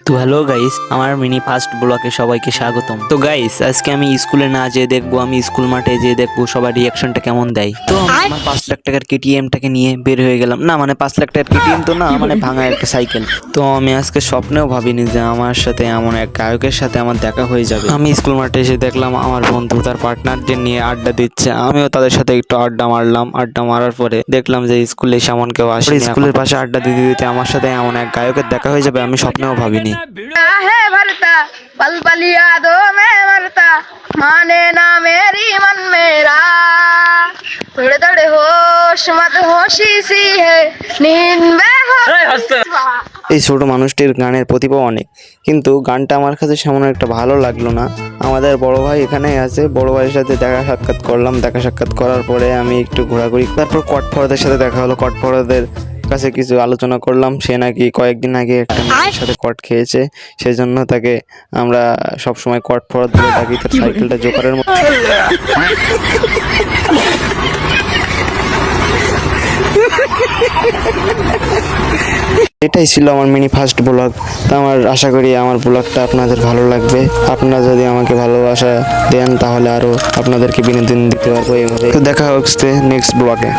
তো hello guys, আমার mini first ব্লগে সবাইকে স্বাগতম। তো গাইস, আজকে আমি স্কুলে না যেয়ে দেখবো, আমি স্কুল মাঠে যেয়ে দেখবো সবার রিয়াকশনটা কেমন দেয়। তো আমি আমার 5 লাখ টাকার কেটিএমটাকে নিয়ে বের হয়ে গেলাম। না মানে 5 লাখ টাকার কেটিএম তো না, মানে ভাঙা একটা সাইকেল। তো আমি আজকে স্বপ্নেও ভাবিনি যে আমার সাথে এমন এক গায়কের সাথে আমার দেখা হয়ে যাবে। আমি স্কুল মাঠে এসে দেখলাম আমার বন্ধু তার পার্টনারদের নিয়ে আড্ডা দিচ্ছে। আমিও তাদের সাথে একটু আড্ডা মারলাম। আড্ডা মারার পরে দেখলাম যে স্কুলে সেমন কেউ আসে। স্কুলের পাশে আড্ডা দিতে দিতে আমার সাথে এমন এক গায়কের দেখা হয়ে যাবে আমি স্বপ্নেও ভাবিনি। है भरता पल पल यादों में मरता माने ना मेरी मन मेरा थोड़े थोड़े होश मत होशी सी है नींद में हो এই ছোট মানুষটির গানের প্রতিভা অনেক, কিন্তু গানটা আমার কাছে সেমন একটা ভালো লাগলো না। আমাদের বড় ভাই এখানেই আছে, বড় ভাইয়ের সাথে দেখা সাক্ষাৎ করলাম। দেখা সাক্ষাৎ করার পরে আমি একটু ঘোরাঘুরি, তারপর কটফড়াদের সাথে দেখা হলো। কটফড়াদের কাছে কিছু আলোচনা করলাম। সে নাকি কয়েকদিন আগে একটা মেয়ের সাথে কট খেয়েছে, সেজন্য তাকে আমরা সবসময় কটফড়াদ বলে ডাকি। তার সাইকেলটা জোকারের মতো। এটাই ছিল আমার মিনি ফার্স্ট ব্লগ। তো আমার আশা করি আমার ব্লগটা আপনাদের ভালো লাগবে। আপনারা যদি আমাকে ভালোবাসা দেন তাহলে আরও আপনাদেরকে বিনোদন দিতে পারবো এইভাবে। তো দেখা হচ্ছে নেক্সট ব্লগে।